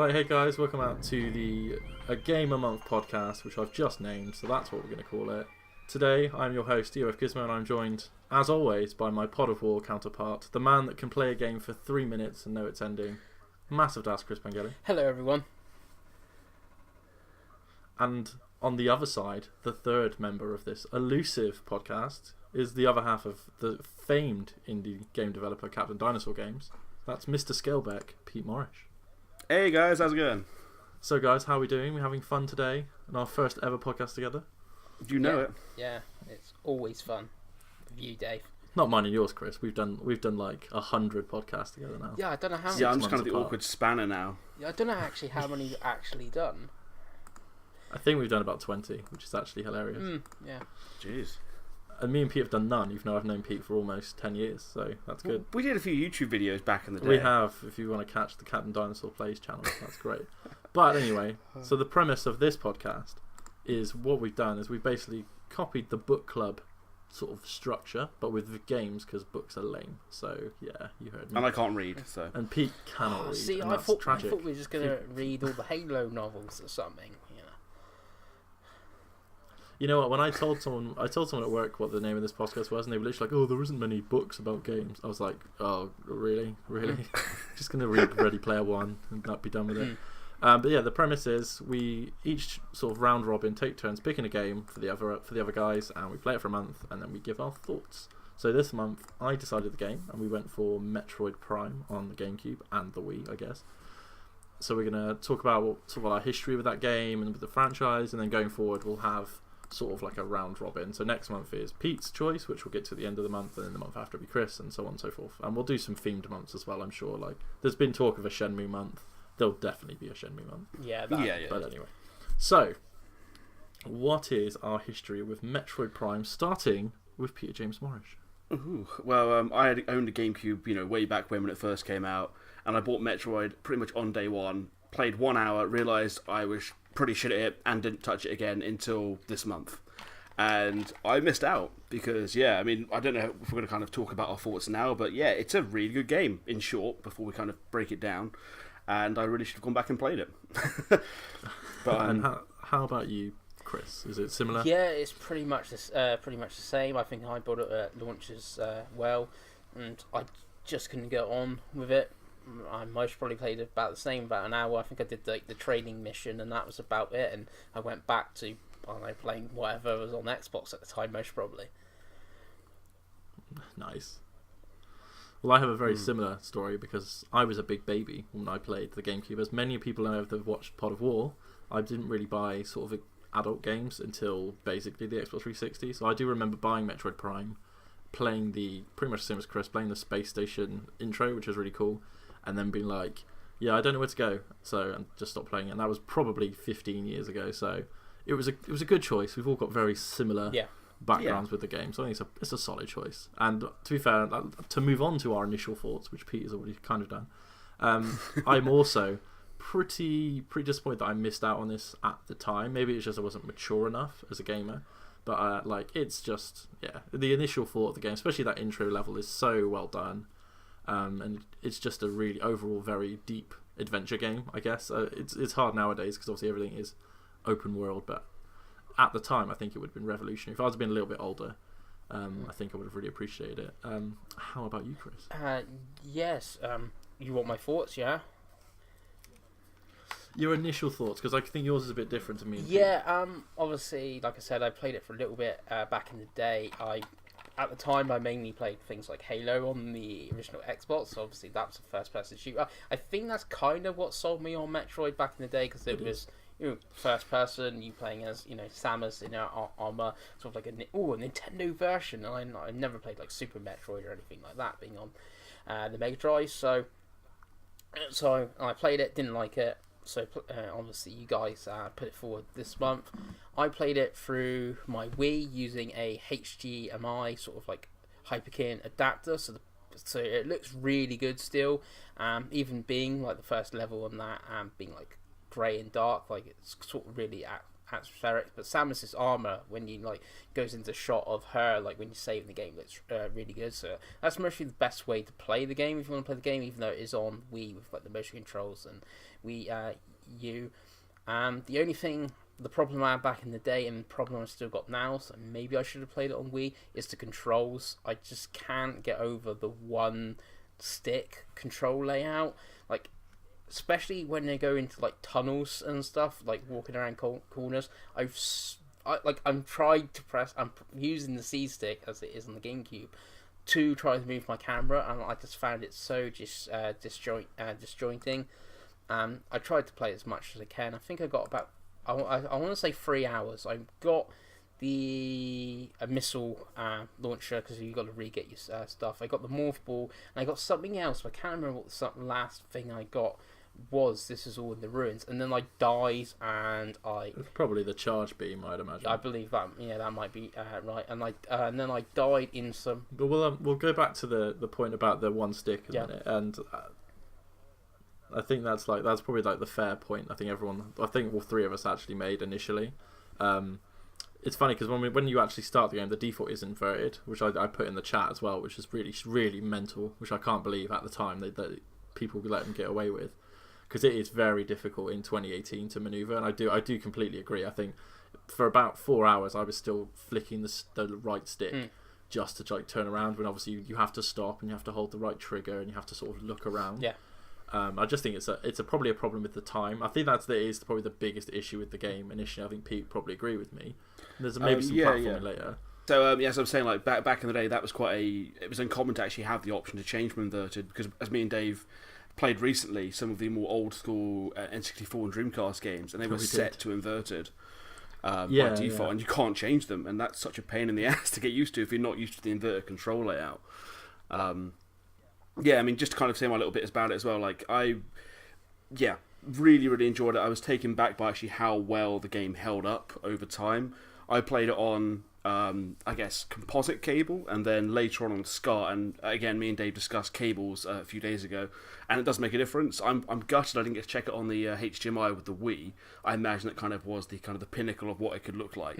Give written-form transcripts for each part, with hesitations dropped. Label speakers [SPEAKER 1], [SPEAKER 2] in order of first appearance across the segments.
[SPEAKER 1] Right, hey guys, welcome out to the A Game a Month podcast, which I've just named, so that's what we're going to call it. Today, I'm your host, EOFGizmo, and I'm joined, as always, by my Pod of War counterpart, the man that can play a game for 3 minutes and know its ending, Masofdas and Scalebeck.
[SPEAKER 2] Hello, everyone.
[SPEAKER 1] And on the other side, the third member of this elusive podcast is the other half of the famed indie game developer, Captain Dinosaur Games. That's Mr. Scalebeck, Pete Morris.
[SPEAKER 3] Hey guys, how's it going?
[SPEAKER 1] So guys, how are we doing? We're having fun today in our first ever podcast together.
[SPEAKER 3] You know it.
[SPEAKER 2] Yeah, it's always fun with you, Dave.
[SPEAKER 1] Not mine and yours, Chris. We've done like 100 podcasts together now.
[SPEAKER 2] Yeah, I don't know how many.
[SPEAKER 3] Yeah, I'm just kind of the awkward spanner now.
[SPEAKER 2] Yeah, I don't know actually how many you've actually done.
[SPEAKER 1] I think we've done about 20, which is actually hilarious.
[SPEAKER 2] Yeah.
[SPEAKER 3] Jeez.
[SPEAKER 1] And me and Pete have done none, even though I've known Pete for almost 10 years, so that's good.
[SPEAKER 3] We did a few YouTube videos back in the day.
[SPEAKER 1] We have, if you want to catch the Captain Dinosaur Plays channel, that's great. But anyway, so the premise of this podcast is what we've done is we've basically copied the book club sort of structure, but with the games, because books are lame. So, yeah, you heard me.
[SPEAKER 3] And I can't read, so.
[SPEAKER 1] And Pete cannot read,
[SPEAKER 2] See,
[SPEAKER 1] and
[SPEAKER 2] I
[SPEAKER 1] that's
[SPEAKER 2] thought
[SPEAKER 1] tragic.
[SPEAKER 2] we were just going to read all the Halo novels or something.
[SPEAKER 1] You know what? When I told someone at work what the name of this podcast was, and they were literally like, "Oh, there isn't many books about games." I was like, "Oh, really? Just gonna read Ready Player One and not be done with it." But yeah, the premise is we each sort of round robin take turns picking a game for the other guys, and we play it for a month, and then we give our thoughts. So this month, I decided the game, and we went for Metroid Prime on the GameCube and the Wii, I guess. So we're gonna talk about sort of our history with that game and with the franchise, and then going forward, we'll have sort of like a round robin. So next month is Pete's choice, which we'll get to the end of the month, and then the month after will be Chris, and so on and so forth. And we'll do some themed months as well, I'm sure. Like, there's been talk of a Shenmue month. There'll definitely be a Shenmue month.
[SPEAKER 2] Yeah.
[SPEAKER 1] But anyway. So, what is our history with Metroid Prime, starting with Peter James Morris?
[SPEAKER 3] Ooh. Well, I had owned a GameCube, way back when it first came out, and I bought Metroid pretty much on day one, played 1 hour, realised I was pretty shit at it, and didn't touch it again until this month. And I missed out, because, I don't know if we're going to kind of talk about our thoughts now, but yeah, it's a really good game, in short, before we kind of break it down. And I really should have gone back and played it. But
[SPEAKER 1] and how about you, Chris? Is it similar?
[SPEAKER 2] Yeah, it's pretty much the same. I think I bought it at launch as well, and I just couldn't get on with it. I most probably played about the same, about an hour. I think I did the training mission, and that was about it. And I went back to playing whatever was on Xbox at the time, most probably.
[SPEAKER 1] Nice. Well, I have a very similar story, because I was a big baby when I played the GameCube. As many people know that have watched Pod of War, I didn't really buy sort of adult games until basically the Xbox 360. So I do remember buying Metroid Prime, playing pretty much the same as Chris, playing the space station intro, which was really cool, and then being like, yeah, I don't know where to go, so and just stopped playing it. And that was probably 15 years ago, so it was a good choice. We've all got very similar backgrounds with the game, so I think it's a solid choice. And to be fair, to move on to our initial thoughts, which Pete has already kind of done, I'm also pretty disappointed that I missed out on this at the time. Maybe it's just I wasn't mature enough as a gamer, but it's just the initial thought of the game, especially that intro level, is so well done. And it's just a really overall very deep adventure game, I guess. It's hard nowadays because obviously everything is open world, but at the time I think it would have been revolutionary. If I was been a little bit older, I think I would have really appreciated it. How about you, Chris?
[SPEAKER 2] Yes. You want my thoughts, yeah?
[SPEAKER 1] Your initial thoughts, because I think yours is a bit different to me.
[SPEAKER 2] Yeah, obviously, like I said, I played it for a little bit back in the day. At the time, I mainly played things like Halo on the original Xbox. So obviously, that was a first-person shooter. I think that's kind of what sold me on Metroid back in the day, because it was first-person, you playing as Samus in armor, sort of like a Nintendo version. And I never played like Super Metroid or anything like that, being on the Mega Drive. So I played it, didn't like it. So obviously you guys put it forward this month. I played it through my Wii using a HDMI sort of like Hyperkin adapter, so it looks really good still. Even being like the first level on that, being like grey and dark, like it's sort of really atmospheric. But Samus's armor, when you like goes into shot of her, like when you save the game, looks really good. So that's mostly the best way to play the game if you want to play the game, even though it is on Wii with like the motion controls and Wii U. The only thing, the problem I had back in the day, and the problem I've still got now, so maybe I should have played it on Wii, is the controls. I just can't get over the one stick control layout, like especially when they go into like tunnels and stuff, like walking around corners. I'm trying to press. I'm using the C stick as it is on the GameCube to try to move my camera, and I just found it so disjointing. I tried to play as much as I can. I think I got about I want to say 3 hours. I got a missile launcher because you got to re-get your stuff. I got the morph ball, and I got something else. But I can't remember what the last thing I got was. This is all in the ruins, and then I died, and
[SPEAKER 1] It's probably the charge beam, I'd imagine.
[SPEAKER 2] I believe that. Yeah, that might be right. And then I died in some.
[SPEAKER 1] But we'll go back to the point about the one stick in a minute, and I think that's probably like the fair point. I think all three of us actually made initially. It's funny because when you actually start the game, the default is inverted, which I put in the chat as well, which is really really mental, which I can't believe at the time that people let them get away with, because it is very difficult in 2018 to maneuver. And I do completely agree. I think for about 4 hours I was still flicking the right stick just to like turn around, when obviously you have to stop and you have to hold the right trigger and you have to sort of look around.
[SPEAKER 2] Yeah.
[SPEAKER 1] I just think it's probably a problem with the time. I think that is probably the biggest issue with the game initially. I think Pete probably agree with me. There's maybe some platforming later.
[SPEAKER 3] So as I'm saying, like back in the day, that was it was uncommon to actually have the option to change from inverted, because as me and Dave played recently some of the more old school N64 and Dreamcast games, and they were set to inverted by default, and you can't change them, and that's such a pain in the ass to get used to if you're not used to the inverted control layout. Yeah, I mean, just to kind of say my little bit about it as well, like, really, really enjoyed it. I was taken back by actually how well the game held up over time. I played it on, I guess, composite cable, and then later on SCART, and again, me and Dave discussed cables a few days ago, and it does make a difference. I'm gutted I didn't get to check it on the HDMI with the Wii. I imagine it kind of was the pinnacle of what it could look like.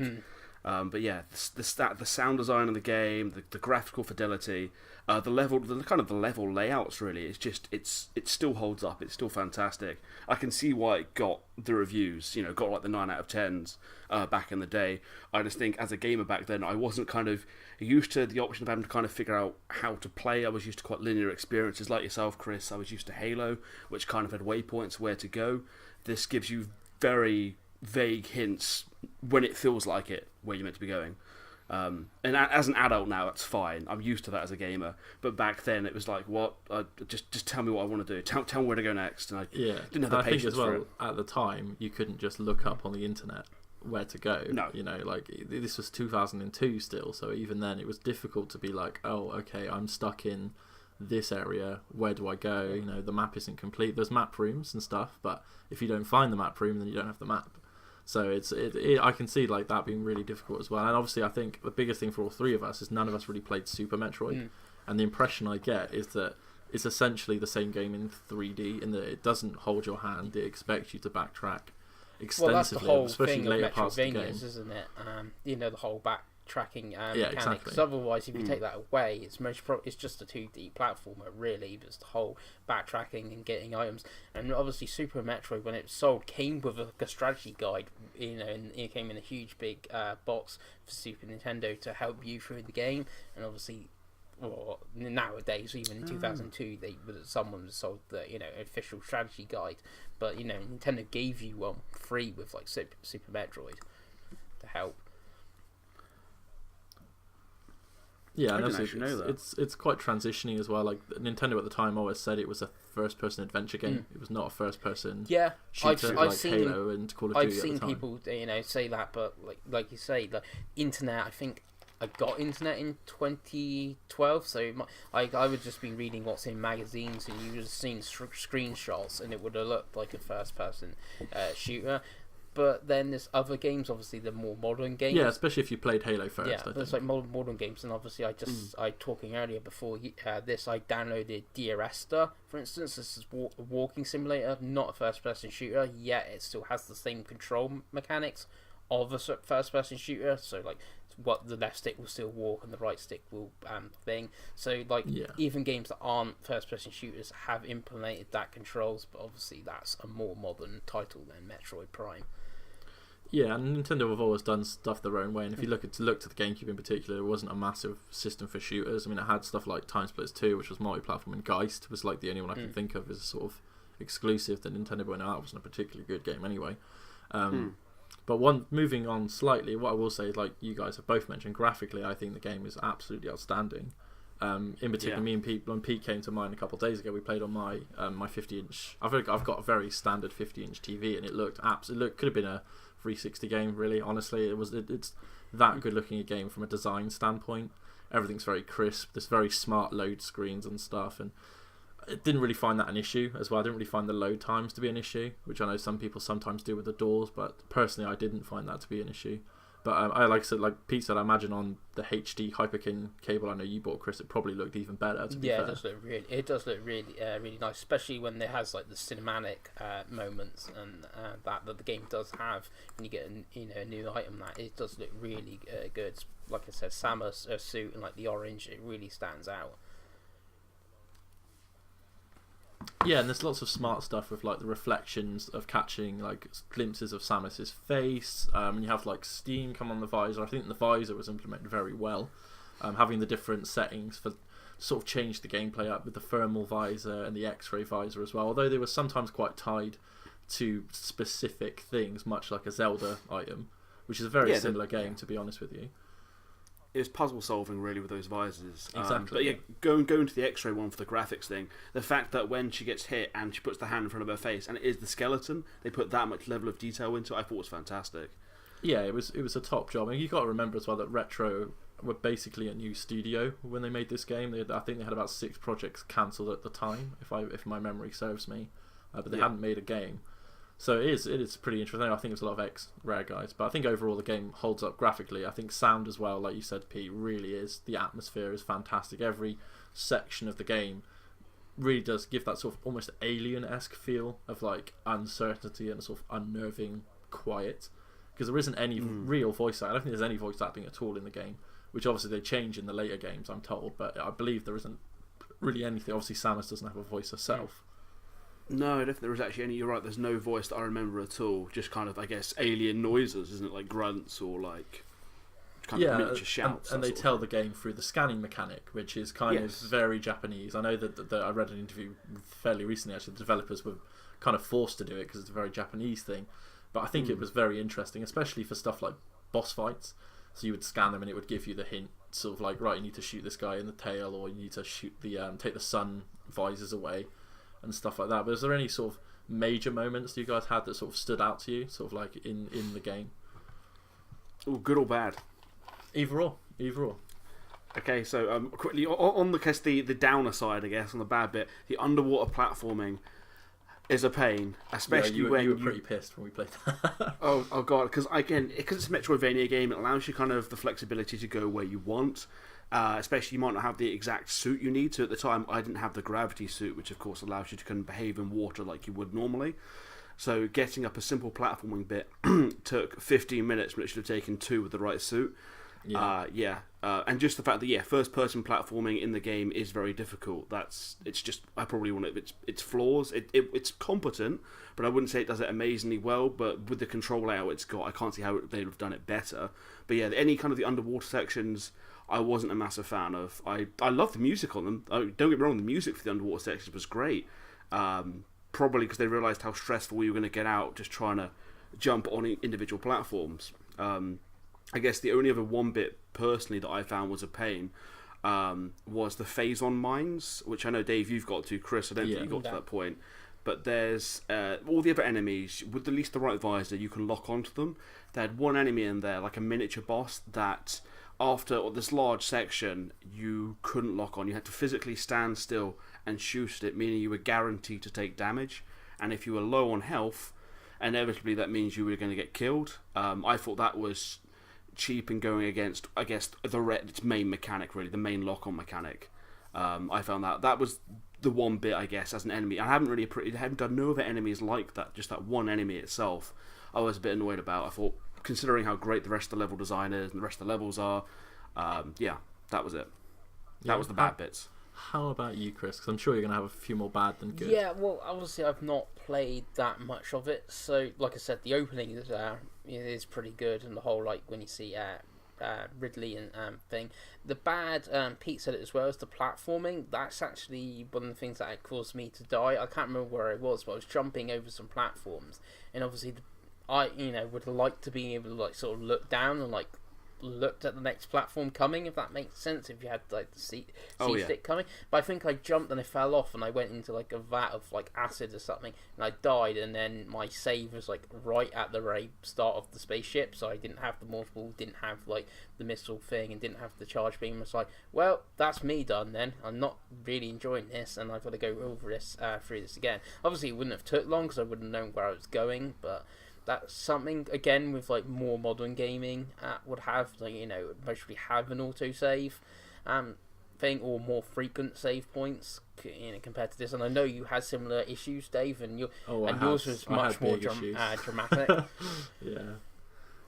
[SPEAKER 3] But yeah, the sound design of the game, the graphical fidelity, the level layouts, really, it still holds up. It's still fantastic. I can see why it got the reviews, got like the 9 out of 10s back in the day. I just think as a gamer back then, I wasn't kind of used to the option of having to kind of figure out how to play. I was used to quite linear experiences like yourself, Chris. I was used to Halo, which kind of had waypoints where to go. This gives you very vague hints when it feels like it, where you're meant to be going. And as an adult now, that's fine. I'm used to that as a gamer. But back then, it was like, what? Just tell me what I want to do. Tell me where to go next. And I didn't have the patience for it.
[SPEAKER 1] At the time, you couldn't just look up on the internet where to go.
[SPEAKER 3] No.
[SPEAKER 1] This was 2002 still, so even then, it was difficult to be like, oh, okay, I'm stuck in this area. Where do I go? The map isn't complete. There's map rooms and stuff, but if you don't find the map room, then you don't have the map. So I can see like that being really difficult as well. And obviously I think the biggest thing for all three of us is none of us really played Super Metroid. And the impression I get is that it's essentially the same game in 3D, in that it doesn't hold your hand. It expects you to backtrack extensively,
[SPEAKER 2] well, that's the whole
[SPEAKER 1] especially
[SPEAKER 2] thing
[SPEAKER 1] later
[SPEAKER 2] of
[SPEAKER 1] parts of the game.
[SPEAKER 2] Isn't it? The whole backtracking mechanic.
[SPEAKER 1] Exactly.
[SPEAKER 2] Because otherwise, if you take that away, it's just a 2D platformer, really. But it's the whole backtracking and getting items. And obviously, Super Metroid, when it was sold, came with a strategy guide. And it came in a huge big box for Super Nintendo to help you through the game. And obviously, nowadays, even in 2002, someone sold the official strategy guide. But Nintendo gave you one free with like Super Metroid to help.
[SPEAKER 1] Yeah,
[SPEAKER 3] I didn't actually know that.
[SPEAKER 1] It's quite transitioning as well. Like Nintendo at the time always said it was a first-person adventure game. It was not a first-person shooter
[SPEAKER 2] I've seen
[SPEAKER 1] Halo and Call of Duty.
[SPEAKER 2] I've seen people say that, but like you say, the internet. I think I got internet in 2012, so I would just be reading what's in magazines, and you would have seen screenshots, and it would have looked like a first-person shooter. But then there's other games, obviously the more modern games.
[SPEAKER 1] Yeah, especially if you played Halo first.
[SPEAKER 2] Yeah, there's like modern games, and obviously I talking earlier before this, I downloaded Diaresta, for instance. This is a walking simulator, not a first-person shooter, yet it still has the same control mechanics of a first-person shooter. So like, what the left stick will still walk and the right stick will thing. So like, even games that aren't first-person shooters have implemented that controls, but obviously that's a more modern title than Metroid Prime.
[SPEAKER 1] Yeah, and Nintendo have always done stuff their own way. And if you look to the GameCube in particular, it wasn't a massive system for shooters. I mean, it had stuff like Time Splitters 2, which was multi-platform, and Geist was like the only one I can think of as a sort of exclusive that Nintendo went out. It wasn't a particularly good game anyway. But moving on slightly, what I will say is, like you guys have both mentioned, graphically, I think the game is absolutely outstanding. In particular, me and Pete, when Pete came to mine a couple of days ago, we played on my 50-inch. I've got a very standard 50-inch TV, and it could have been a 360 game. Really, honestly, it's that good looking a game from a design standpoint. Everything's very crisp. There's very smart load screens and stuff, and I didn't really find that an issue as well. I didn't really find the load times to be an issue, which I know some people sometimes do with the doors, but personally I didn't find that to be an issue. But I like Pete said, I imagine on the HD Hyperkin cable I know you bought, Chris, it probably looked even better. To be fair.
[SPEAKER 2] It does look really nice, especially when it has like the cinematic moments and that the game does have when you get a new item. That it does look really good. Like I said, Samus suit and like the orange, it really stands out.
[SPEAKER 1] Yeah, and there's lots of smart stuff with like the reflections of catching like glimpses of Samus's face. And you have like steam come on the visor. I think the visor was implemented very well. Having the different settings for sort of change the gameplay up with the thermal visor and the X-ray visor as well. Although they were sometimes quite tied to specific things, much like a Zelda item, which is a very similar game, to be honest with you.
[SPEAKER 3] It was puzzle solving really with those visors.
[SPEAKER 1] Exactly.
[SPEAKER 3] But going to the X-ray one for the graphics thing, the fact that when she gets hit and she puts the hand in front of her face and it is the skeleton, they put that much level of detail into it, I thought was fantastic.
[SPEAKER 1] Yeah, it was a top job. I mean, you got to remember as well that Retro were basically a new studio when they made this game. I think they had about 6 projects cancelled at the time, if my memory serves me, but they hadn't made a game. So it is pretty interesting. I think it's a lot of ex-Rare guys, but I think overall the game holds up graphically. I think sound as well, like you said, Pete, really is. The atmosphere is fantastic. Every section of the game really does give that sort of almost alien-esque feel of like uncertainty and a sort of unnerving quiet. Because there isn't any real voice acting. I don't think there's any voice acting at all in the game, which obviously they change in the later games, I'm told, but I believe there isn't really anything. Obviously Samus doesn't have a voice herself.
[SPEAKER 3] No, I don't think there was actually any. You're right, there's no voice that I remember at all. Just kind of, I guess, alien noises, isn't it? Like grunts or like kind of miniature shouts.
[SPEAKER 1] And they tell the game through the scanning mechanic, which is kind of very Japanese. I know that I read an interview fairly recently, actually, the developers were kind of forced to do it because it's a very Japanese thing. But I think it was very interesting, especially for stuff like boss fights. So you would scan them and it would give you the hint, sort of like, right, you need to shoot this guy in the tail, or you need to shoot take the sun visors away, and stuff like that. But is there any sort of major moments you guys had that sort of stood out to you, sort of like in the game?
[SPEAKER 3] Oh, good or bad?
[SPEAKER 1] Either or.
[SPEAKER 3] Okay, so quickly on the downer side, I guess, on the bad bit, the underwater platforming is a pain, especially when
[SPEAKER 1] you were pretty pissed when we played that.
[SPEAKER 3] oh god, because it's a Metroidvania game, it allows you kind of the flexibility to go where you want. Especially you might not have the exact suit you need. So at the time I didn't have the gravity suit, which of course allows you to kind of behave in water like you would normally. So getting up a simple platforming bit took 15 minutes, but it should have taken 2 with the right suit. And just the fact that first person platforming in the game is very difficult. It's just, I probably want its flaws. It's competent, but I wouldn't say it does it amazingly well. But with the control layout it's got, I can't see how they'd have done it better. But yeah, any kind of the underwater sections I wasn't a massive fan of. I love the music on them. Don't get me wrong, the music for the underwater sections was great. Probably because they realised how stressful you were going to get out just trying to jump on individual platforms. I guess the only other one bit personally that I found was a pain was the phase-on mines, which I know, Dave, you've got to. Chris, I don't think you got to that point. But there's all the other enemies, with at least the right visor, you can lock onto them. They had one enemy in there, like a miniature boss, that after this large section, you couldn't lock on. You had to physically stand still and shoot at it, meaning you were guaranteed to take damage. And if you were low on health, inevitably that means you were going to get killed. I thought that was cheap and going against, I guess, its main mechanic, really, the main lock-on mechanic. I found that was the one bit, I guess, as an enemy. I haven't done no other enemies like that, just that one enemy itself. I was a bit annoyed about. I thought considering how great the rest of the level design is and the rest of the levels are, yeah, that was it. That was the bad bits.
[SPEAKER 1] How about you, Chris? Because I'm sure you're going to have a few more bad than good.
[SPEAKER 2] Yeah, well, obviously I've not played that much of it, so like I said, the opening is pretty good, and the whole, like, when you see Ridley and thing. The bad, Pete said it as well, is the platforming. That's actually one of the things that caused me to die. I can't remember where I was, but I was jumping over some platforms, and obviously I would like to be able to, like, sort of look down and, like, looked at the next platform coming, if that makes sense, if you had, like, the C stick coming. But I think I jumped and I fell off and I went into, like, a vat of, like, acid or something, and I died, and then my save was, like, right at the very start of the spaceship, so I didn't have the multiple, didn't have, like, the missile thing, and didn't have the charge beam. I was like, well, that's me done then. I'm not really enjoying this, and I've got to go over this through this again. Obviously it wouldn't have took long because I wouldn't have known where I was going, but that's something, again, with, like, more modern gaming would have, like, mostly have an autosave thing, or more frequent save points, compared to this. And I know you had similar issues, Dave, and yours was much more dramatic.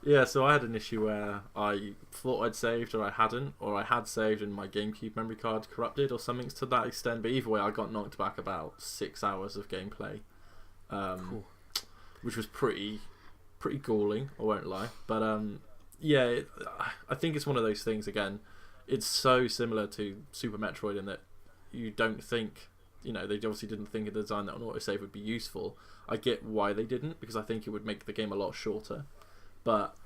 [SPEAKER 1] Yeah, so I had an issue where I thought I'd saved, or I hadn't, or I had saved and my GameCube memory card corrupted, or something to that extent. But either way, I got knocked back about 6 hours of gameplay.
[SPEAKER 3] Cool.
[SPEAKER 1] Which was pretty galling, I won't lie. But I think it's one of those things, again, it's so similar to Super Metroid in that you don't think, they obviously didn't think of the design that an autosave would be useful. I get why they didn't, because I think it would make the game a lot shorter. But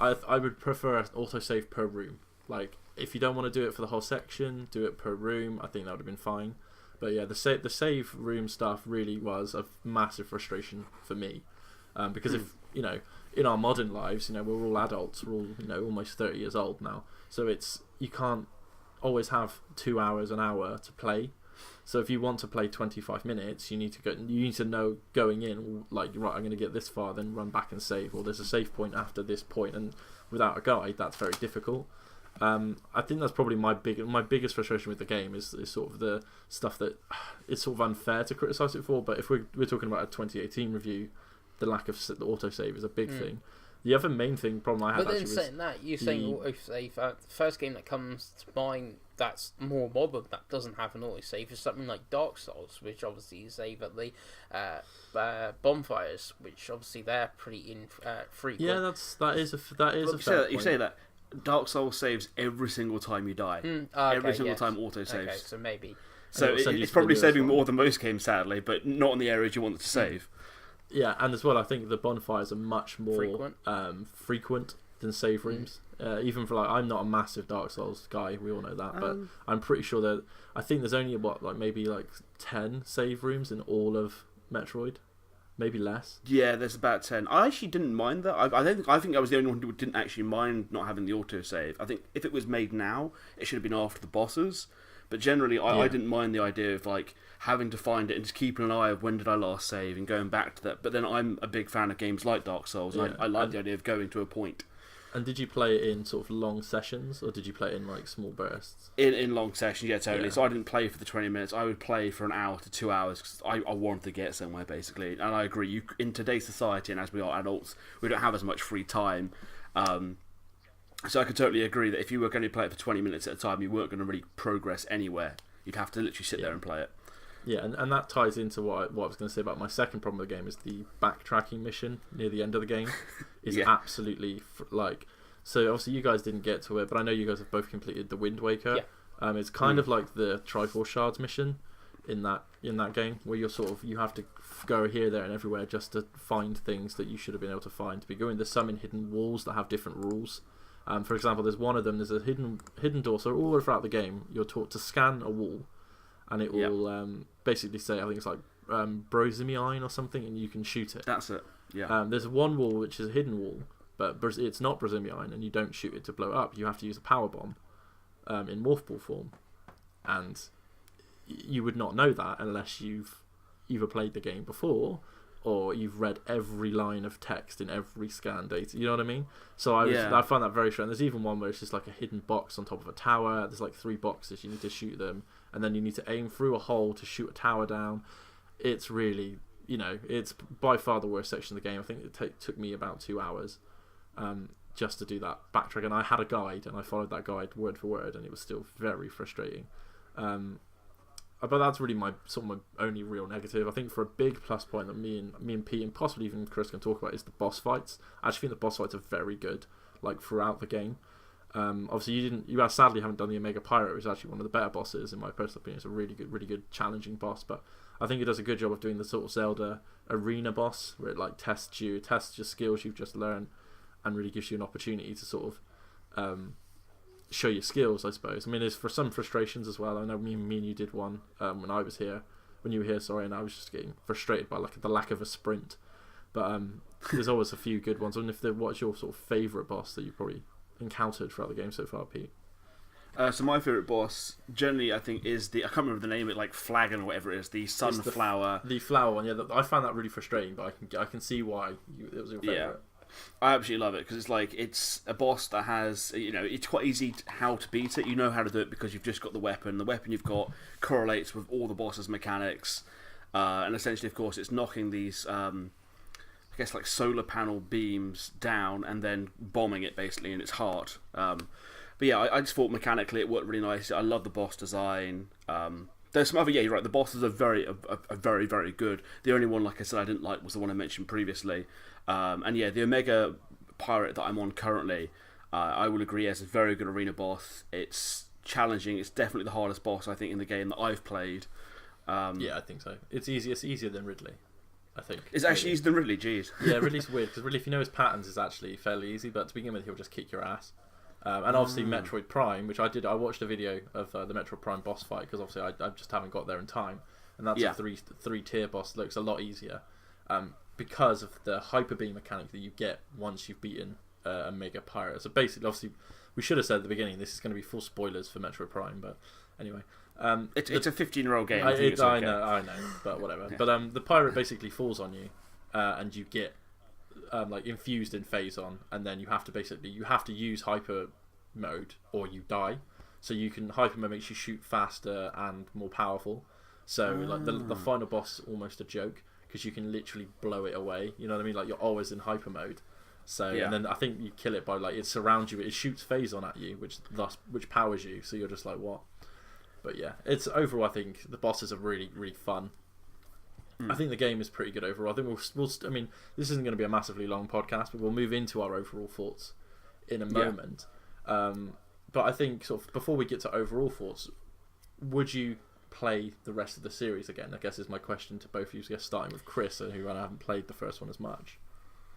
[SPEAKER 1] I would prefer an autosave per room. Like, if you don't want to do it for the whole section, do it per room. I think that would have been fine. But yeah, the save room stuff really was a massive frustration for me, because if in our modern lives, we're all adults, we're all almost 30 years old now, so you can't always have 2 hours, an hour to play. So if you want to play 25 minutes, you need to know going in, like, right, I'm going to get this far, then run back and save, or there's a save point after this point, and without a guide, that's very difficult. I think that's probably my biggest frustration with the game is sort of the stuff that it's sort of unfair to criticise it for. But if we're talking about a 2018 review, the lack of the autosave is a big thing. The other main problem I had,
[SPEAKER 2] but then saying that, you're saying autosave, the first game that comes to mind that's more modern that doesn't have an autosave is something like Dark Souls, which obviously you save at the bonfires, which obviously they're pretty infrequent.
[SPEAKER 1] Yeah, that is a fair point.
[SPEAKER 3] You say that Dark Souls saves every single time you die. Every single time autosaves.
[SPEAKER 2] Okay, so maybe.
[SPEAKER 3] So it's probably saving more than most games, sadly, but not in the areas you want it to save.
[SPEAKER 1] Yeah, and as well, I think the bonfires are much more frequent than save rooms. Even for, like, I'm not a massive Dark Souls guy, we all know that, but I'm pretty sure that I think there's only maybe 10 save rooms in all of Metroid. Maybe less. Yeah,
[SPEAKER 3] there's about 10. I actually didn't mind that. I think I was the only one who didn't actually mind not having the autosave. I think if it was made now, it should have been after the bosses. But generally, I didn't mind the idea of, like, having to find it and just keeping an eye of when did I last save and going back to that. But then I'm a big fan of games like Dark Souls, and I like the idea of going to a point.
[SPEAKER 1] And did you play it in sort of long sessions, or did you play it in, like, small bursts?
[SPEAKER 3] In long sessions, yeah, totally. Yeah. So I didn't play for the 20 minutes. I would play for an hour to 2 hours because I wanted to get somewhere, basically. And I agree. In today's society, and as we are adults, we don't have as much free time. So I could totally agree that if you were going to play it for 20 minutes at a time, you weren't going to really progress anywhere. You'd have to literally sit there and play it.
[SPEAKER 1] Yeah, and that ties into what I was going to say about my second problem with the game is the backtracking mission near the end of the game is absolutely so obviously you guys didn't get to it, but I know you guys have both completed the Wind Waker. Yeah. It's kind of like the Triforce Shards mission in that game, where you have to go here, there, and everywhere just to find things that you should have been able to find to be going. There's some in hidden walls that have different rules. For example, there's one of them. There's a hidden door. So all throughout the game, you're taught to scan a wall, and it will basically say, I think it's like Brosimiine or something, and you can shoot it.
[SPEAKER 3] That's it. Yeah.
[SPEAKER 1] There's one wall which is a hidden wall, but it's not Brosimiine, and you don't shoot it to blow it up. You have to use a power bomb in morph ball form, and you would not know that unless you've either played the game before or you've read every line of text in every scan data. You know what I mean? So I find that very strange. There's even one where it's just like a hidden box on top of a tower. There's like 3 boxes. You need to shoot them, and then you need to aim through a hole to shoot a tower down. It's really, it's by far the worst section of the game. I think it took me about 2 hours. just to do that backtrack. And I had a guide, and I followed that guide word for word, and it was still very frustrating. But that's really my only real negative. I think for a big plus point that me and Pete and possibly even Chris can talk about is the boss fights. I actually think the boss fights are very good, like throughout the game. Obviously you sadly haven't done the Omega Pirate, which is actually one of the better bosses in my personal opinion. It's a really good challenging boss, but I think it does a good job of doing the sort of Zelda arena boss where it like tests your skills you've just learned, and really gives you an opportunity to sort of show your skills, I suppose. I mean, there's for some frustrations as well. I know me and you did one when you were here, sorry, and I was just getting frustrated by the lack of a sprint. But there's always a few good ones. And what's your sort of favourite boss that you probably encountered throughout the game so far, Pete?
[SPEAKER 3] So my favourite boss, generally, I think is I can't remember the name, like Flagon or whatever it is, the sunflower.
[SPEAKER 1] The flower one, yeah. I found that really frustrating, but I can see why it was your favourite.
[SPEAKER 3] Yeah. I absolutely love it because it's a boss that has, it's quite easy how to beat it. You know how to do it because you've just got the weapon. The weapon you've got correlates with all the boss's mechanics, and essentially, of course, it's knocking these, I guess, like solar panel beams down and then bombing it basically in its heart. But yeah, I just thought mechanically it worked really nice. I love the boss design. There's some other, you're right. The bosses are very, very good. The only one, like I said, I didn't like was the one I mentioned previously. And yeah, the Omega Pirate that I'm on currently, I will agree, is a very good arena boss. It's challenging. It's definitely the hardest boss I think in the game that I've played.
[SPEAKER 1] Yeah, I think so. It's easier. It's easier than Ridley, I think.
[SPEAKER 3] It's actually easier than Ridley. Jeez.
[SPEAKER 1] Yeah, Ridley's weird because Ridley, if you know his patterns, is actually fairly easy. But to begin with, he'll just kick your ass. And obviously Metroid Prime, which I watched a video of the Metroid Prime boss fight because obviously I just haven't got there in time, and that's a three tier boss that looks a lot easier because of the hyper beam mechanic that you get once you've beaten a Mega Pirate. So basically, obviously, we should have said at the beginning this is going to be full spoilers for Metroid Prime, but anyway,
[SPEAKER 3] it's a 15-year-old game.
[SPEAKER 1] I know, but whatever. Yeah. But the pirate basically falls on you, and you get like infused in Phazon, and then you have to use hyper mode or you die. So you can hyper mode makes you shoot faster and more powerful. So like the final boss is almost a joke because you can literally blow it away. You know what I mean? Like you're always in hyper mode. So and then I think you kill it by like it surrounds you. It shoots Phazon at you, which powers you. So you're just like what? But yeah, it's overall. I think the bosses are really fun. I think the game is pretty good overall. I think we'll. I mean, this isn't going to be a massively long podcast, but we'll move into our overall thoughts in a moment. But I think sort of before we get to overall thoughts, would you play the rest of the series again? I guess is my question to both of you. Starting with Chris, who I haven't played the first one as much.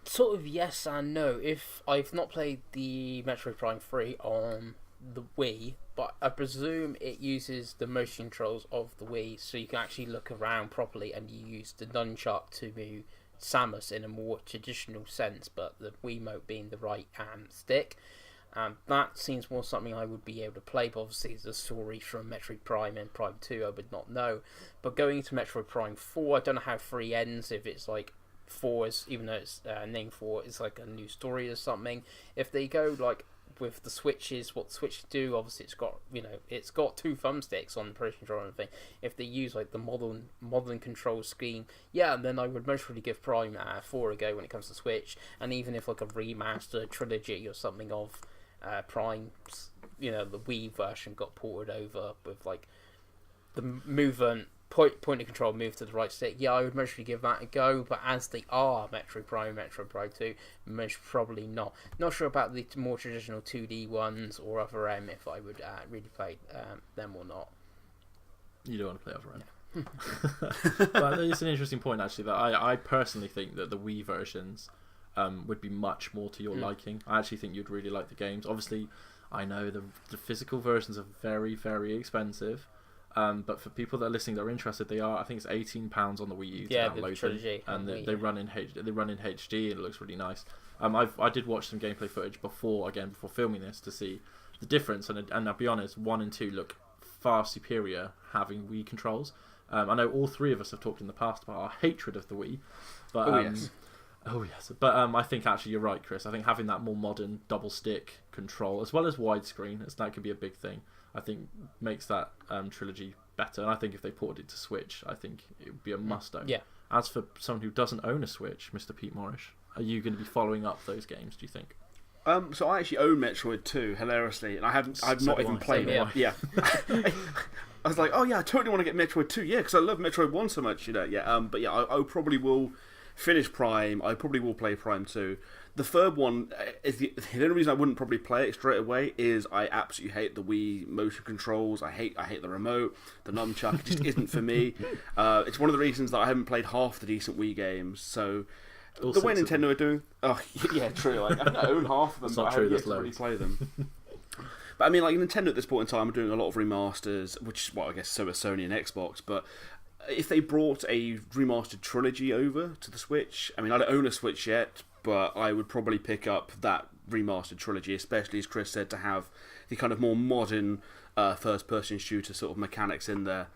[SPEAKER 2] Sort of yes and no. If I've not played the Metroid Prime 3 on the Wii, but I presume it uses the motion controls of the Wii, so you can actually look around properly, and you use the nunchuck to move Samus in a more traditional sense, but the Wiimote being the right hand stick. That seems more something I would be able to play, but obviously the story from Metroid Prime and Prime 2 I would not know. But going into Metroid Prime 4, I don't know how 3 ends, if it's like 4 is, even though it's named 4, it's like a new story or something. If they go like with the switches, what the switches do, obviously it's got 2 thumbsticks on the Pro Controller and thing. If they use like the modern control scheme, then I would most really give Prime 4 a go when it comes to Switch. And even if like a remastered trilogy or something of Prime, the Wii version got ported over with like the movement point of control move to the right stick, I would mostly give that a go. But as they are Metroid Prime 2, most probably not. Not sure about the more traditional 2D ones or Other M if I would really play them or not.
[SPEAKER 1] You don't want to play Other M. But it's an interesting point actually that I personally think that the Wii versions would be much more to your liking. I actually think you'd really like the games. Obviously, I know the physical versions are very, very expensive. But for people that are listening that are interested, I think it's £18 on the Wii U to download the trilogy, and they run in HD and it looks really nice. I did watch some gameplay footage before filming this to see the difference, and I'll be honest, 1 and 2 look far superior having Wii controls. I know all 3 of us have talked in the past about our hatred of the Wii, but yes. But I think actually you're right, Chris. I think having that more modern double stick control as well as widescreen, that could be a big thing. I think makes that trilogy better. And I think if they ported it to Switch, I think it would be a must-own.
[SPEAKER 2] Yeah.
[SPEAKER 1] As for someone who doesn't own a Switch, Mr. Pete Morris, are you going to be following up those games, do you think?
[SPEAKER 3] So I actually own Metroid 2, hilariously, and I've not even played it. Yeah. I was like, oh yeah, I totally want to get Metroid 2, yeah, because I love Metroid 1 so much, yeah. But yeah, I probably will finish Prime. I probably will play Prime 2. The third one is the only reason I wouldn't probably play it straight away is I absolutely hate the Wii motion controls. I hate the remote, the nunchuck. It just isn't for me. It's one of the reasons that I haven't played half the decent Wii games. So the way Nintendo are doing, oh yeah, true. Like, I own half of them, but I haven't yet to really play them. But I mean, like Nintendo at this point in time are doing a lot of remasters, which is, well, I guess so are Sony and Xbox. But if they brought a remastered trilogy over to the Switch, I mean, I don't own a Switch yet, but I would probably pick up that remastered trilogy, especially as Chris said, to have the kind of more modern first-person shooter sort of mechanics in there.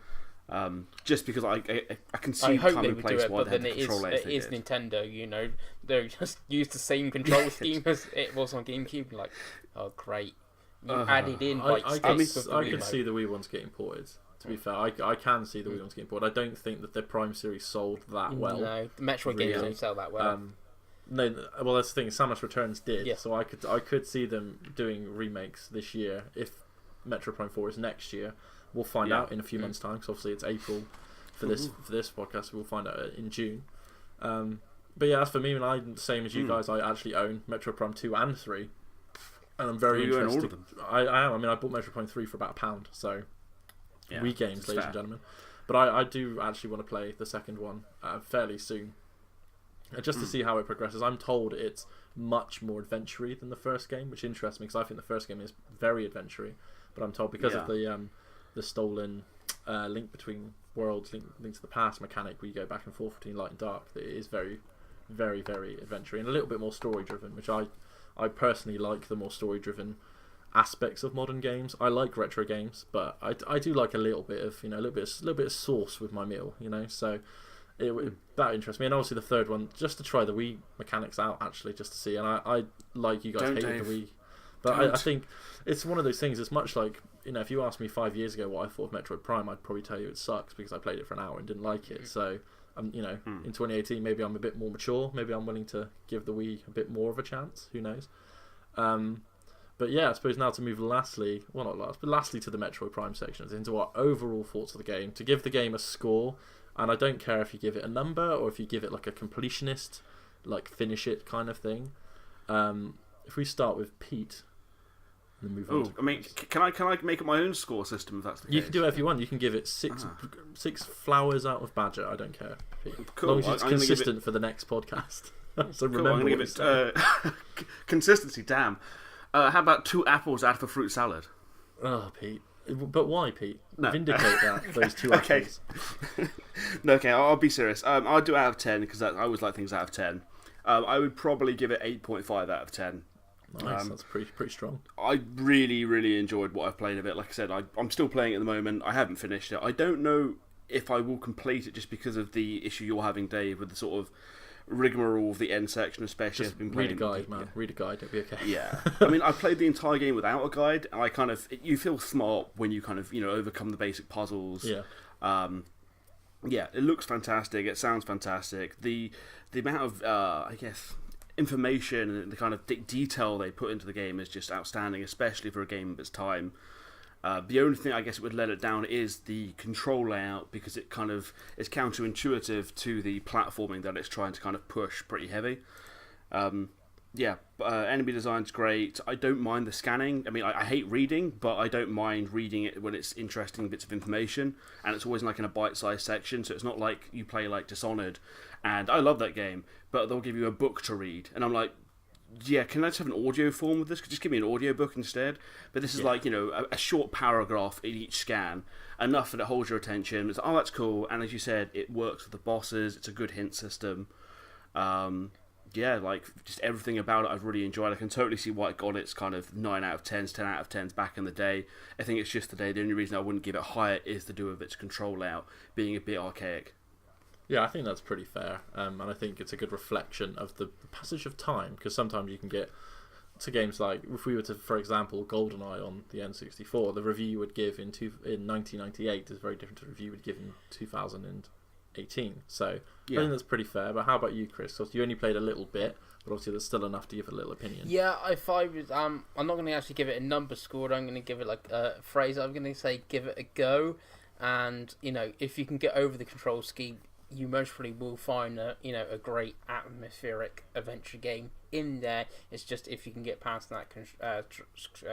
[SPEAKER 3] Just because I can see coming in place why they have the control layout.
[SPEAKER 2] It is Nintendo, you know, they just used the same control scheme as it was on GameCube. Like, oh great, you added in like
[SPEAKER 1] I can see the Wii ones getting ported. To be fair, I can see the Wii ones getting ported. I don't think that the Prime series sold that well.
[SPEAKER 2] No, the Metroid games don't sell that well.
[SPEAKER 1] No, well that's the thing. Samus Returns did, yeah. So I could see them doing remakes this year. If Metroid Prime 4 is next year, we'll find out in a few months' time. Because obviously it's April for this podcast. We'll find out in June. But yeah, as for me, and I'm the same as you guys. I actually own Metroid Prime 2 and 3, and I'm very interested.
[SPEAKER 3] All of them?
[SPEAKER 1] I am. I mean, I bought Metroid Prime 3 for about £1, so Wii games, ladies and gentlemen. But I do actually want to play the second one fairly soon. Just to see how it progresses. I'm told it's much more adventure-y than the first game, which interests me because I think the first game is very adventure-y. But I'm told because of the stolen link between worlds, link to the past mechanic where you go back and forth between light and dark, that it is very, very, very adventure-y and a little bit more story-driven, which I personally like the more story-driven aspects of modern games. I like retro games, but I do like a little bit of a little bit of sauce with my meal, so. That interests me, and obviously the third one, just to try the Wii mechanics out, actually, just to see. And I like you guys hated the Wii, but I think it's one of those things. It's much like if you asked me 5 years ago what I thought of Metroid Prime, I'd probably tell you it sucks because I played it for an hour and didn't like it. So, in 2018, maybe I'm a bit more mature. Maybe I'm willing to give the Wii a bit more of a chance. Who knows? But yeah, I suppose now to move lastly to the Metroid Prime sections, into our overall thoughts of the game, to give the game a score. And I don't care if you give it a number or if you give it like a completionist, like finish it kind of thing. If we start with Pete, and then move on.
[SPEAKER 3] I mean, can I make up my own score system if that's the case?
[SPEAKER 1] You can do whatever you want. You can give it six flowers out of Badger. I don't care, Pete.
[SPEAKER 3] Cool.
[SPEAKER 1] As long as it's consistent for the next podcast. So remember,
[SPEAKER 3] I'm going to give it consistency. Damn. How about 2 apples out of a fruit salad?
[SPEAKER 1] Oh, Pete. But why, Pete? No. Vindicate those 2
[SPEAKER 3] okay.
[SPEAKER 1] apples.
[SPEAKER 3] No, okay, I'll be serious. I'll do out of 10 because I always like things out of 10. I would probably give it 8.5 out of 10.
[SPEAKER 1] Nice, that's pretty strong.
[SPEAKER 3] I really, really enjoyed what I've played of it. Like I said, I'm still playing it at the moment. I haven't finished it. I don't know if I will complete it just because of the issue you're having, Dave, with the sort of rigmarole of the end section, especially.
[SPEAKER 1] Just read a guide, man. Read a guide, it'll be okay.
[SPEAKER 3] Yeah. I mean, I played the entire game without a guide, and you feel smart when you kind of, overcome the basic puzzles.
[SPEAKER 1] Yeah.
[SPEAKER 3] Yeah, it looks fantastic. It sounds fantastic. The amount of, information and the kind of detail they put into the game is just outstanding, especially for a game of its time. The only thing I guess it would let it down is the control layout, because it kind of is counterintuitive to the platforming that it's trying to kind of push pretty heavy. Enemy design's great. I don't mind the scanning. I mean, I hate reading, but I don't mind reading it when it's interesting bits of information, and it's always like in a bite-sized section, so it's not like you play like Dishonored, and I love that game, but they'll give you a book to read, and I'm like, yeah, can I just have an audio form with this? Just give me an audio book instead. But this is like, a short paragraph in each scan, enough that it holds your attention. It's that's cool. And as you said, it works with the bosses. It's a good hint system. Just everything about it I've really enjoyed. I can totally see why it got its kind of 9 out of 10s, 10 out of 10s back in the day. I think it's just today. The only reason I wouldn't give it higher is to do with its control layout being a bit archaic.
[SPEAKER 1] Yeah, I think that's pretty fair, and I think it's a good reflection of the passage of time, because sometimes you can get to games like, if we were to, for example, GoldenEye on the N64, the review you would give in 1998 is very different to the review you would give in 2008, 2018. So
[SPEAKER 3] Yeah.
[SPEAKER 1] I think that's pretty fair. But how about you, Chris? So you only played a little bit, but obviously there's still enough to give a little opinion.
[SPEAKER 2] Yeah, if I was, I'm not going to actually give it a number scored. I'm going to give it like a phrase. I'm going to say give it a go. And if you can get over the control scheme, you most probably will find a great atmospheric adventure game in there. It's just if you can get past that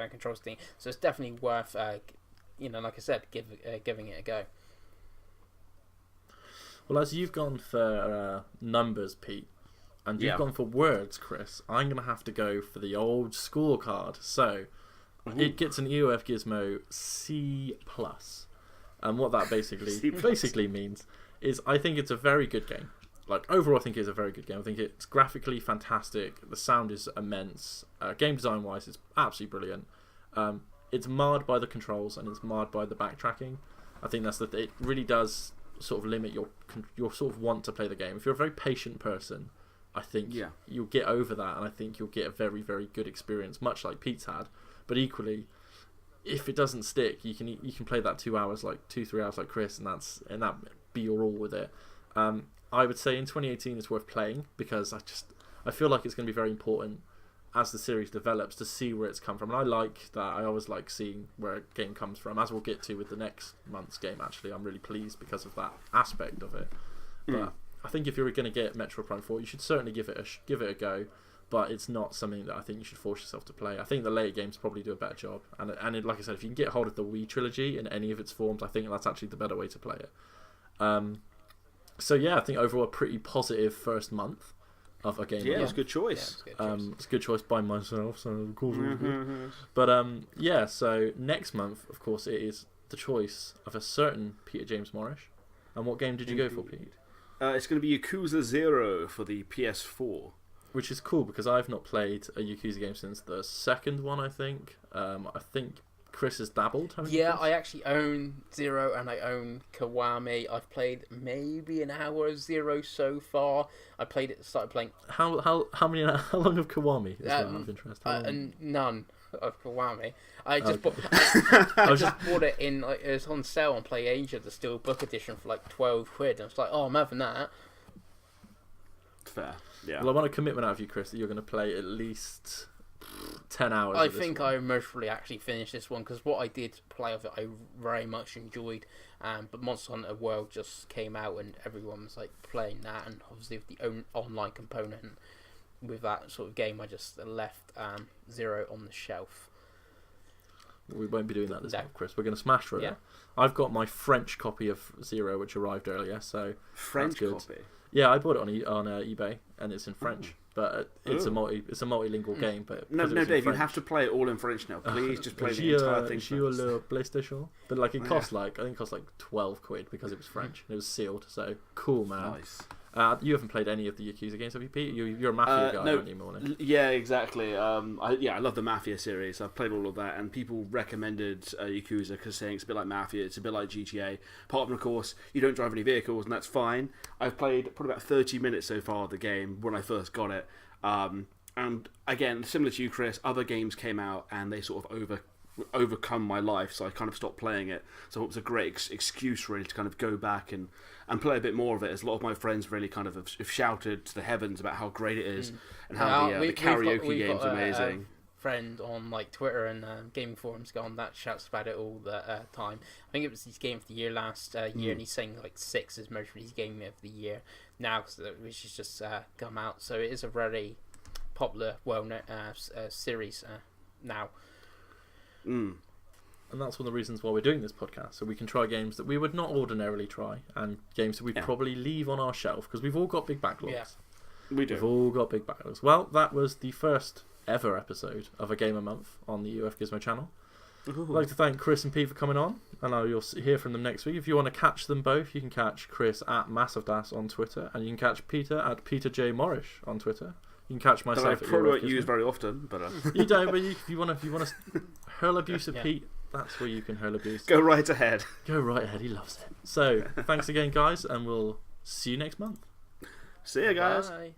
[SPEAKER 2] control scheme. So it's definitely worth, like I said, giving it a go.
[SPEAKER 1] Well, as you've gone for numbers, Pete, and you've gone for words, Chris, I'm going to have to go for the old scorecard. So it gets an EOFGizmo C+. And what that basically means is I think it's a very good game. Like, overall, I think it's a very good game. I think it's graphically fantastic. The sound is immense. Game design-wise, it's absolutely brilliant. It's marred by the controls and it's marred by the backtracking. I think that's it really does sort of limit your sort of want to play the game. If you're a very patient person, I think you'll get over that, and I think you'll get a very, very good experience, much like Pete's had. But equally, if it doesn't stick, you can play that 2 hours, like 2-3 hours, like Chris, and that be your all with it. I would say in 2018 it's worth playing because I feel like it's going to be very important as the series develops to see where it's come from. And I like that. I always like seeing where a game comes from, as we'll get to with the next month's game. Actually, I'm really pleased because of that aspect of it. But I think if you're going to get Metroid Prime 4, you should certainly give it a go. But it's not something that I think you should force yourself to play. I think the later games probably do a better job. And like I said, if you can get hold of the Wii trilogy in any of its forms, I think that's actually the better way to play it. So yeah, I think overall a pretty positive first month of a game.
[SPEAKER 3] Yeah, it's a good choice.
[SPEAKER 1] It's a good choice by myself, so of course it was good. But yeah, so next month, of course, it is the choice of a certain Peter James Morris. And what game did you go for, Pete?
[SPEAKER 3] It's going to be Yakuza 0 for the PS4.
[SPEAKER 1] Which is cool because I've not played a Yakuza game since the second one, I think. I think Chris has dabbled.
[SPEAKER 2] I actually own Zero and I own Kiwami. I've played maybe an hour of Zero so far. Started playing.
[SPEAKER 1] How long of Kiwami is that of interest?
[SPEAKER 2] None of Kiwami. I just bought it in. It was on sale on PlayAsia, the Steelbook edition for like £12. I was like, I'm having that.
[SPEAKER 3] Fair. Yeah.
[SPEAKER 1] Well, I want a commitment out of you, Chris, that you're going to play at least 10 hours.
[SPEAKER 2] I think I mostly actually finished this one because what I did play of it, I very much enjoyed. But Monster Hunter World just came out and everyone was like playing that, and obviously with the online component with that sort of game, I just left Zero on the shelf.
[SPEAKER 1] We won't be doing that this month, Chris. We're going to smash through it. I've got my French copy of Zero, which arrived earlier, so
[SPEAKER 3] French
[SPEAKER 1] that's good.
[SPEAKER 3] copy.
[SPEAKER 1] Yeah, I bought it on eBay, and it's in French. But it's a multilingual game. But
[SPEAKER 3] no, Dave, you have to play it all in French now. Please, just play the entire thing.
[SPEAKER 1] Le PlayStation. But like it cost I think it cost like £12 because it was French and it was sealed. So cool, man.
[SPEAKER 3] Nice.
[SPEAKER 1] You haven't played any of the Yakuza games, have you, Pete? You're a Mafia guy, aren't you, Morning?
[SPEAKER 3] Yeah, exactly. I love the Mafia series. I've played all of that, and people recommended Yakuza because saying it's a bit like Mafia, it's a bit like GTA. Part of them, of course, you don't drive any vehicles, and that's fine. I've played probably about 30 minutes so far of the game when I first got it. And again, similar to you, Chris, other games came out and they sort of overcome my life, so I kind of stopped playing it. So it was a great excuse really to kind of go back and play a bit more of it, as a lot of my friends really kind of have shouted to the heavens about how great it is and how the karaoke game's amazing.
[SPEAKER 2] Friend on like Twitter and gaming forums that shouts about it all the time. I think it was his game of the year last year, and he's saying like 6 is most of his game of the year now, which has just come out. So it is a very popular, well-known series now.
[SPEAKER 1] And that's one of the reasons why we're doing this podcast, so we can try games that we would not ordinarily try, and games that we'd probably leave on our shelf, because we've all got big backlogs.
[SPEAKER 3] Yeah. We do.
[SPEAKER 1] We've all got big backlogs. Well, that was the first ever episode of A Game a Month on the EOFGizmo channel. I'd like to thank Chris and Pete for coming on, and you'll hear from them next week. If you want to catch them both, you can catch Chris at Masofdas on Twitter, and you can catch Peter at Peter J. Morris on Twitter. You can catch myself.
[SPEAKER 3] I probably won't use very often, but
[SPEAKER 1] you don't. But if you want to hurl abuse at Pete, that's where you can hurl abuse.
[SPEAKER 3] Go right ahead.
[SPEAKER 1] Go right ahead. He loves it. So thanks again, guys, and we'll see you next month.
[SPEAKER 3] See you guys.
[SPEAKER 2] Bye.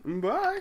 [SPEAKER 3] Bye.